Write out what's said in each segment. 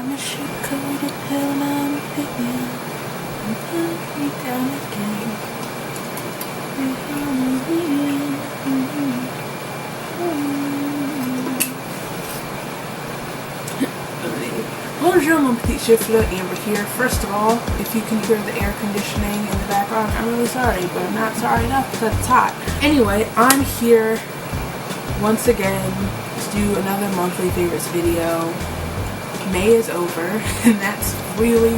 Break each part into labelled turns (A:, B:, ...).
A: I'm a sugar-coated pill, I'm a pigment. And put me down again. Bonjour, mon petit chiffre, Amber here. First of all, if you can hear the air conditioning in the background, I'm really sorry, but I'm not sorry enough because it's hot. Anyway, I'm here once again to do another monthly favorites video. May is over, and that's really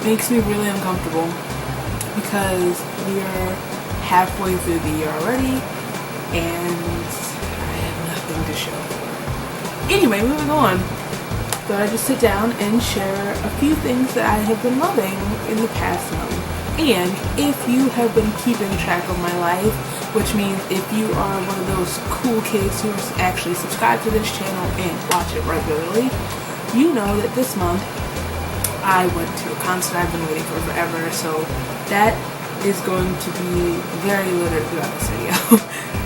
A: makes me really uncomfortable because we're halfway through the year already, and I have nothing to show for it. Anyway, moving on. Thought I'd just sit down and share a few things that I have been loving in the past month. And if you have been keeping track of my life, which means if you are one of those cool kids who actually subscribe to this channel and watch it regularly, you know that this month I went to a concert I've been waiting for forever, so that is going to be very littered throughout this video.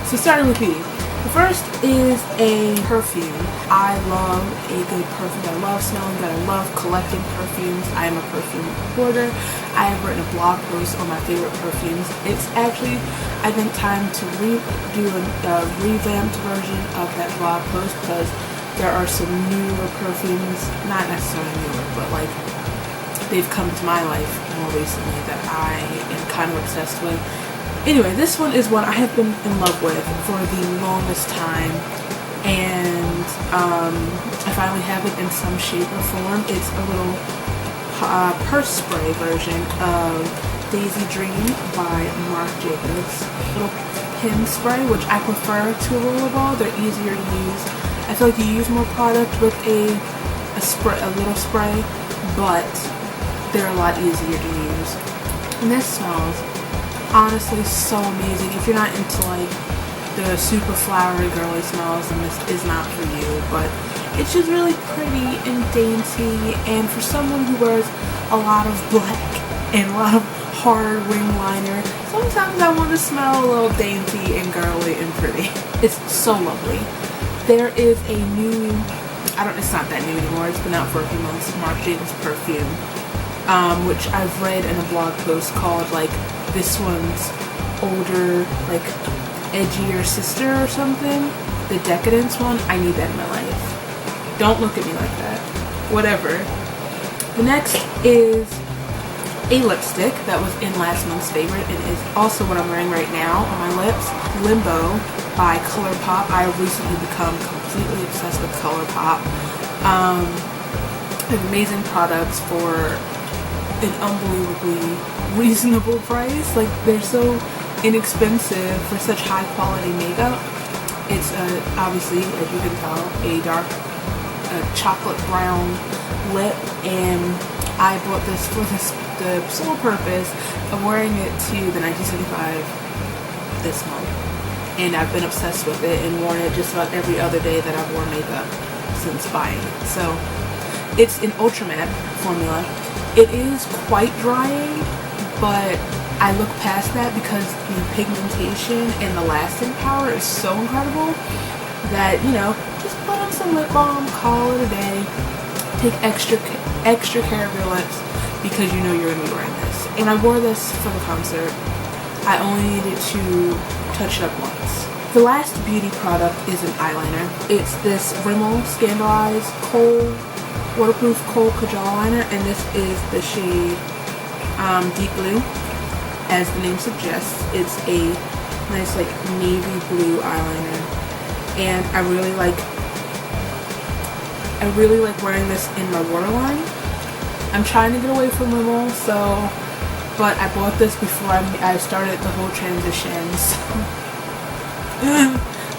A: So starting with me. The first is a perfume. I love a good perfume. I love smelling good. I love collecting perfumes. I am a perfume hoarder. I have written a blog post on my favorite perfumes. It's actually, I think, time to do a revamped version of that blog post because there are some newer perfumes, not necessarily newer, but like they've come to my life more recently that I am kind of obsessed with. Anyway, this one is one I have been in love with for the longest time, and I finally have it in some shape or form. It's a little purse spray version of Daisy Dream by Marc Jacobs. Little pin spray, which I prefer to a rollerball. They're easier to use. I feel like you use more product with a little spray, but they're a lot easier to use. And this smells honestly so amazing. If you're not into like the super flowery girly smells, then this is not for you, but it's just really pretty and dainty, and for someone who wears a lot of black and a lot of hard wing liner, sometimes I want to smell a little dainty and girly and pretty. It's so lovely. There is a new, it's not that new anymore, it's been out for a few months, Marc Jacobs perfume, which I've read in a blog post called like this one's older, like edgier sister or something. The Decadence one, I need that in my life. Don't look at me like that. Whatever. The next is a lipstick that was in last month's favorite and is also what I'm wearing right now on my lips. Limbo by ColourPop. I have recently become completely obsessed with ColourPop. They have amazing products for an unbelievably reasonable price. Like, they're so inexpensive for such high quality makeup. It's obviously, as you can tell, a dark chocolate brown lip, and I bought this for the sole purpose of wearing it to the 1975 this month, and I've been obsessed with it and worn it just about every other day that I've worn makeup since buying it. So it's an ultra matte formula. It is quite drying, but I look past that because the pigmentation and the lasting power is so incredible that, you know, just put on some lip balm, call it a day, take extra care of your lips because you know you're going to be wearing this. And I wore this for the concert. I only needed to touch it up once. The last beauty product is an eyeliner. It's this Rimmel Scandalized Waterproof Kohl Kajal Liner, and this is the shade Deep Blue. As the name suggests, it's a nice like navy blue eyeliner, and I really like wearing this in my waterline. I'm trying to get away from Rimmel, but I bought this before I started the whole transition. So.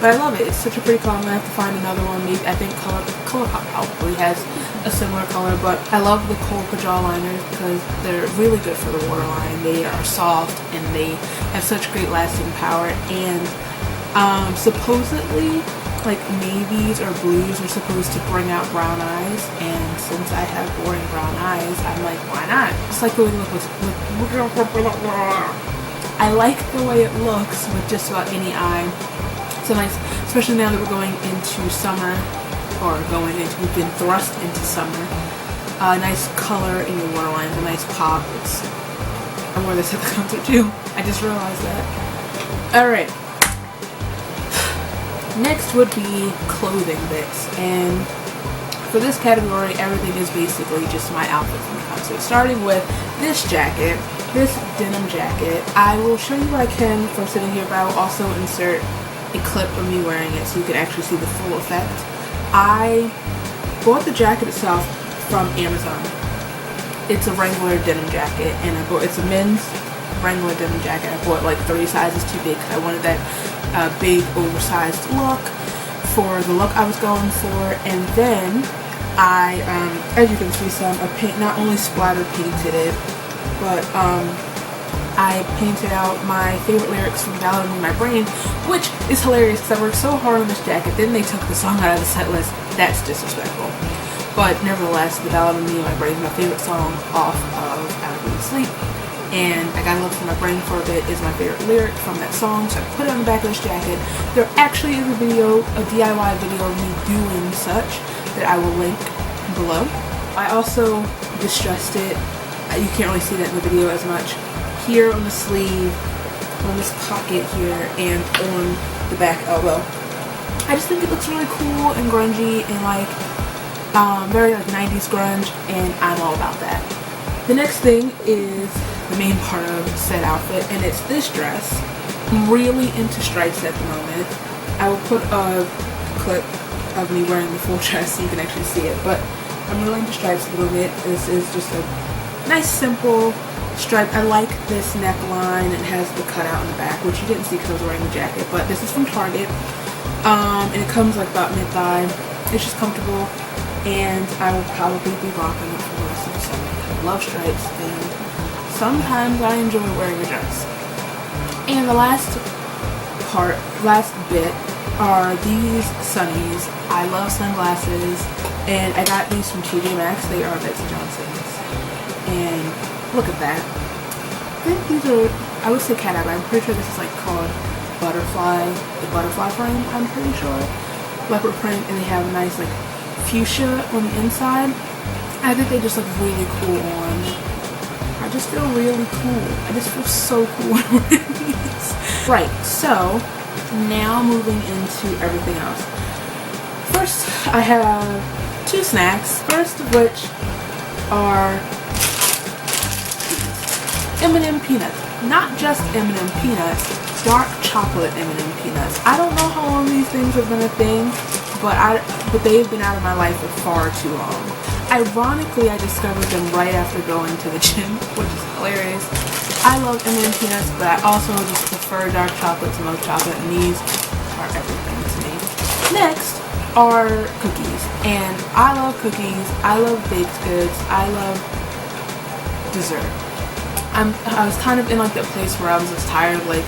A: But I love it. It's such a pretty color. I'm going to have to find another one. Maybe, I think ColourPop probably has a similar color. But I love the Kohl Kajal liners because they're really good for the waterline. They are soft and they have such great lasting power. And supposedly, like navies or blues are supposed to bring out brown eyes. And since I have boring brown eyes, I'm like, why not? Just like the way it looks I like the way it looks with just about any eye. So nice, especially now that we're going into summer or going into, you've been thrust into summer. A nice color in your waterlines, a nice pop. I wore this at the concert too. I just realized that. Alright. Next would be clothing bits, and for this category, everything is basically just my outfit from the concert. Starting with this jacket, this denim jacket. I will show you what I can from sitting here, but I will also insert a clip of me wearing it so you can actually see the full effect. I bought the jacket itself from Amazon. It's a Wrangler denim jacket, and it's a men's Wrangler denim jacket. I bought like 3 sizes too big because I wanted that big oversized look for the look I was going for. And then I, as you can see, I not only splatter painted it, but I painted out my favorite lyrics from Ballad of Me, My Brain, which is hilarious because I worked so hard on this jacket, then they took the song out of the set list. That's disrespectful. But nevertheless, the Ballad of Me, My Brain is my favorite song off of Out of Sleep. And I Gotta Look For My Brain for a Bit is my favorite lyric from that song, so I put it on the back of this jacket. There actually is a video, a DIY video of me doing such that I will link below. I also distressed it. You can't really see that in the video as much. Here on the sleeve, on this pocket here, and on the back elbow. I just think it looks really cool and grungy and like very like 90s grunge, and I'm all about that. The next thing is the main part of said outfit, and it's this dress. I'm really into stripes at the moment. I will put a clip of me wearing the full dress so you can actually see it, but I'm really into stripes a little bit. This is just a nice simple stripe. I like this neckline. It has the cutout in the back, which you didn't see because I was wearing the jacket, but this is from Target, and it comes like about mid-thigh. It's just comfortable, and I will probably be rocking it for the rest of the summer. I love stripes, and sometimes I enjoy wearing a dress. And the last bit are these sunnies. I love sunglasses, and I got these from TJ Maxx. They are Betsy Johnson's, and look at that. I think these are, I would say cat eye, but I'm pretty sure this is like called butterfly, the butterfly frame, I'm pretty sure. Leopard print, and they have a nice like fuchsia on the inside. I think they just look really cool on. I just feel really cool. I just feel so cool when I'm wearing these. Right, so now moving into everything else. First, I have 2 snacks. First of which are M&M peanuts. Not just M&M peanuts, dark chocolate M&M peanuts. I don't know how long these things have been a thing, but they've been out of my life for far too long. Ironically, I discovered them right after going to the gym, which is hilarious. I love M&M peanuts, but I also just prefer dark chocolate to milk chocolate, and these are everything to me. Next are cookies, and I love cookies. I love baked goods. I love dessert. I was kind of in like that place where I was just tired of like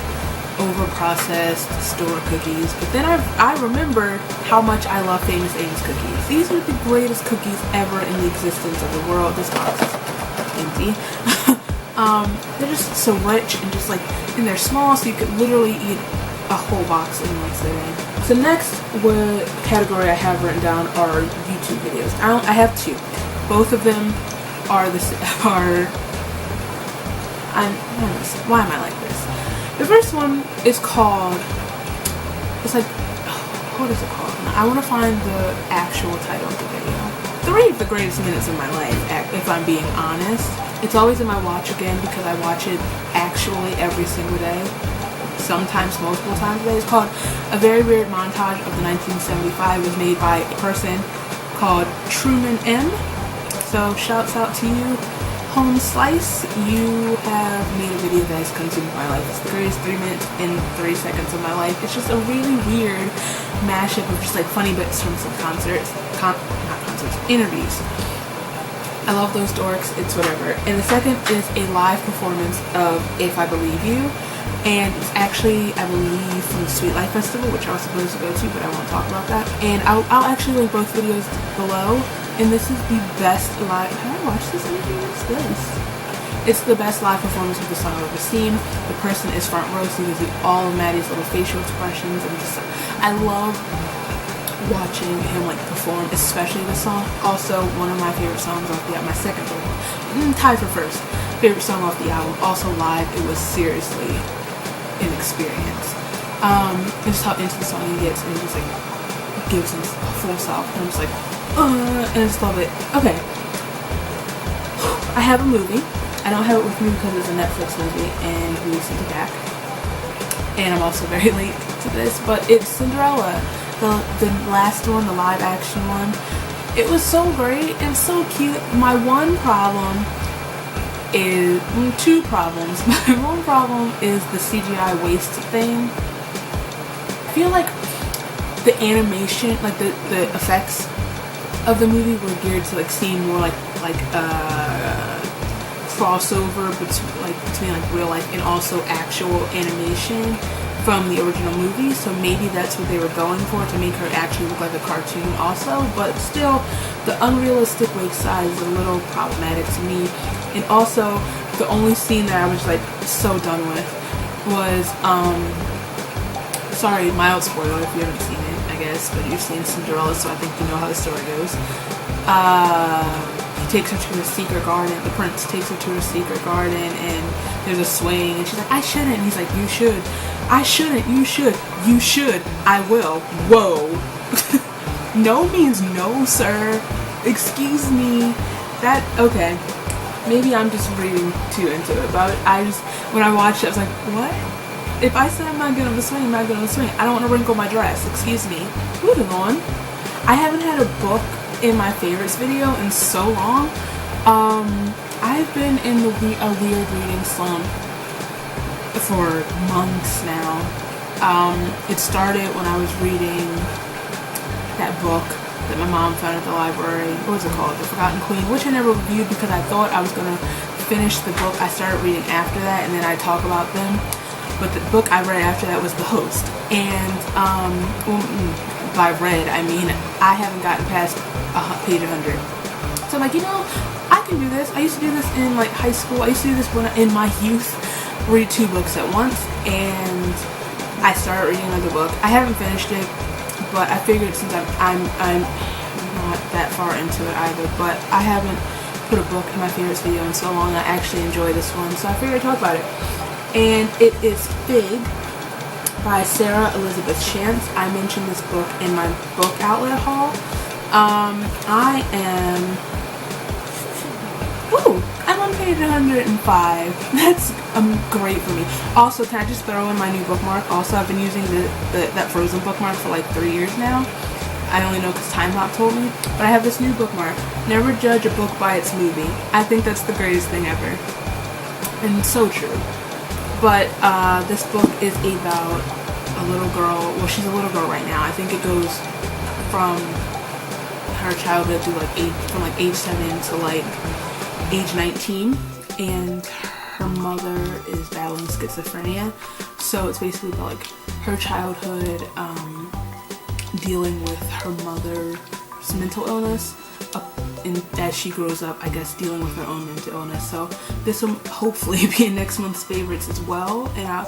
A: over-processed store cookies, but then I remembered how much I love Famous Amos cookies. These are the greatest cookies ever in the existence of the world. This box is empty. They're just so rich and just like, and they're small, so you could literally eat a whole box in one sitting. So next category I have written down are YouTube videos. I have 2. Both of them are why am I like this? The first one is called, it's like, what is it called? I want to find the actual title of the video. 3 of the greatest minutes of my life, if I'm being honest. It's always in my watch again because I watch it actually every single day. Sometimes multiple times a day. It's called A Very Weird Montage of the 1975. It was made by a person called Truman M. So shouts out to you. Home Slice, you have made a video that has consumed my life. It's the greatest 3 minutes and 3 seconds of my life. It's just a really weird mashup of just like funny bits from some interviews. I love those dorks, it's whatever. And the second is a live performance of If I Believe You. And it's actually, I believe, from the Sweet Life Festival, which I was supposed to go to, but I won't talk about that. And I'll actually link both videos below. And this is the best live, have I watched this interview? What's this? It's the best live performance of the song I've ever seen. The person is front row, so you can see all of Maddie's little facial expressions, and just, I love watching him like perform, especially the song. Also, one of my favorite songs off the album, my second favorite, tied for first favorite song off the album. Also live, it was seriously an experience. Just how into the song he gets, and he just like gives him a full self, and I'm just like, and I just love it. Okay, I have a movie. I don't have it with me because it's a Netflix movie and we sent it back. And I'm also very late to this, but it's Cinderella, the last one, the live action one. It was so great and so cute. My one problem is, two problems. My one problem is the CGI waist thing. I feel like the animation, like the effects of the movie were geared to like seem more like crossover between like real life and also actual animation from the original movie, so maybe that's what they were going for, to make her actually look like a cartoon also, but still the unrealistic waist size is a little problematic to me. And also the only scene that I was like so done with was sorry, mild spoiler if you haven't seen it, I guess, but you've seen Cinderella, so I think you know how the story goes. He takes her to a secret garden. The prince takes her to a secret garden, and there's a swing, and she's like, I shouldn't. And he's like, you should. I shouldn't. You should. You should. I will. Whoa. No means no, sir. Excuse me. That, okay. Maybe I'm just reading too into it, but when I watched it, I was like, what? If I said I'm not good on the swing, I'm not good on the swing. I don't want to wrinkle my dress. Excuse me. Moving on. I haven't had a book in my favorites video in so long. I've been in a weird reading slump for months now. It started when I was reading that book that my mom found at the library. What was it called? The Forgotten Queen, which I never reviewed because I thought I was gonna finish the book I started reading after that, and then I'd talk about them. But the book I read after that was The Host, and by read I mean I haven't gotten past page 100. So I'm like, I can do this. I used to do this in like high school. I used to do this when in my youth, read 2 books at once, and I started reading another book. I haven't finished it, but I figured since I'm not that far into it either, but I haven't put a book in my favorites video in so long. I actually enjoy this one, so I figured I'd talk about it. And it is Fig by Sarah Elizabeth Shantz. I mentioned this book in my book outlet haul. I'm on page 105. That's great for me. Also, can I just throw in my new bookmark? Also, I've been using that Frozen bookmark for like 3 years now. I only know because Time Hop told me. But I have this new bookmark. Never judge a book by its movie. I think that's the greatest thing ever. And so true. But this book is about a little girl. Well, she's a little girl right now. I think it goes from her childhood to like age 7 to like age 19, and her mother is battling schizophrenia. So it's basically about like her childhood, dealing with her mother's mental illness, and as she grows up, I guess, dealing with her own mental illness. So this will hopefully be in next month's favorites as well, and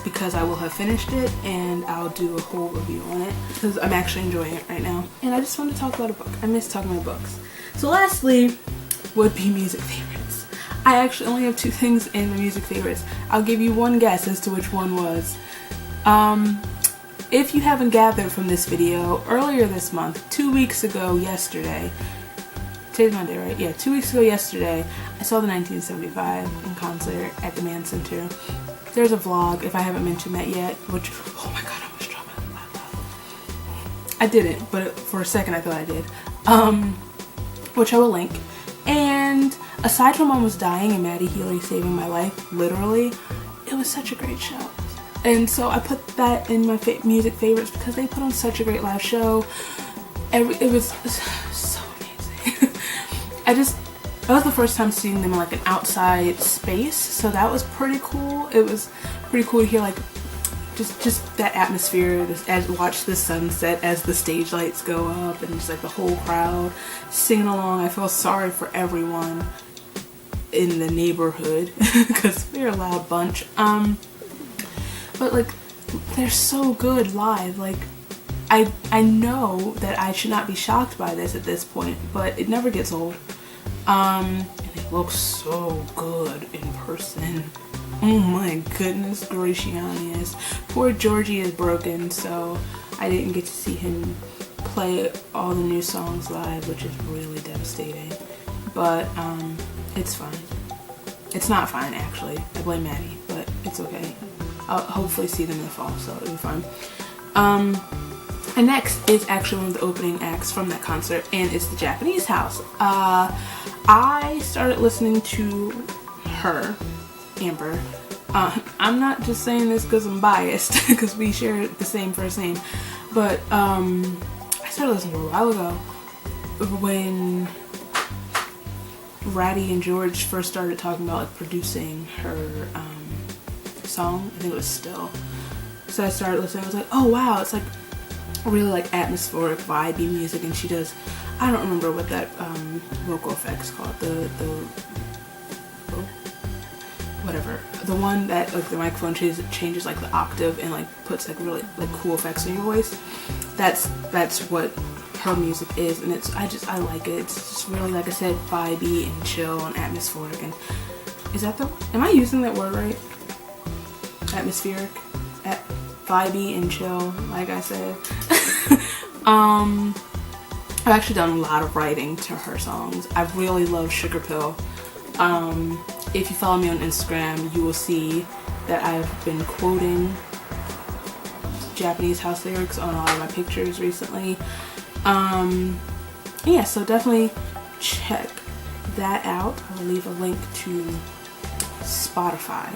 A: because I will have finished it, and I'll do a whole review on it because I'm actually enjoying it right now. And I just want to talk about a book. I miss talking about books. So lastly would be music favorites. I actually only have 2 things in the music favorites. I'll give you one guess as to which one was. If you haven't gathered from this video, earlier this month, 2 weeks ago yesterday, today's Monday, right? Yeah, 2 weeks ago yesterday, I saw the 1975 in concert at the Mann Center. There's a vlog, if I haven't mentioned that yet, which, oh my god, I almost dropped my laptop. I didn't, but for a second I thought I did. Which I will link. And aside from Almost Dying and Maddie Healy saving my life, literally, it was such a great show. And so I put that in my music favorites because they put on such a great live show. It was so amazing. That was the first time seeing them in like an outside space, so that was pretty cool. It was pretty cool to hear like just that atmosphere, watch the sunset as the stage lights go up, and just like the whole crowd singing along. I feel sorry for everyone in the neighborhood because we're a loud bunch. But like they're so good live. Like I know that I should not be shocked by this at this point, but it never gets old. And it looks so good in person. Oh my goodness gracious. Poor Georgie is broken, so I didn't get to see him play all the new songs live, which is really devastating. But it's fine. It's not fine, actually. I blame Maddie, but it's okay. I'll hopefully see them in the fall, so it'll be fine. And next is actually one of the opening acts from that concert, and it's the Japanese House. I started listening to her, Amber. I'm not just saying this because I'm biased, because we share the same first name, but I started listening to her a while ago when Ratty and George first started talking about like producing her song. I think it was Still. So I started listening. I was like, oh wow, it's like really like atmospheric, vibey music, and she does, I don't remember what that vocal effect's called, the whatever, the one that like the microphone changes like the octave and like puts like really like cool effects in your voice. That's what her music is, and I like it. It's just really, like I said, vibey and chill and atmospheric. And is that am I using that word right? Atmospheric, vibey and chill, like I said. I've actually done a lot of writing to her songs. I really love Sugar Pill. If you follow me on Instagram, you will see that I've been quoting Japanese house lyrics on a lot of my pictures recently. Yeah, so definitely check that out. I'll leave a link to Spotify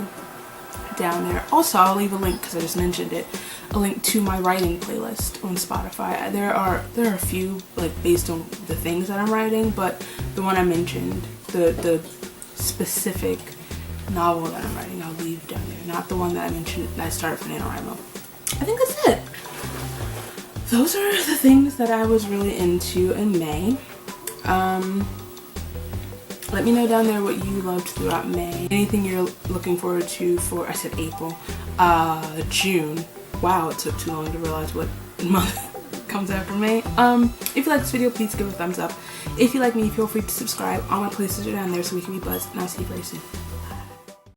A: down there. Also, I'll leave a link, because I just mentioned it, a link to my writing playlist on Spotify. There are a few like based on the things that I'm writing, but the one I mentioned, the specific novel that I'm writing, I'll leave down there. Not the one that I mentioned that I started for NaNoWriMo. I think that's it. Those are the things that I was really into in May. Let me know down there what you loved throughout May. Anything you're looking forward to for, I said April, June. Wow, it took too long to realize what month comes after May. If you like this video, please give it a thumbs up. If you like me, feel free to subscribe. All my places are down there so we can be buds, and I'll see you very soon.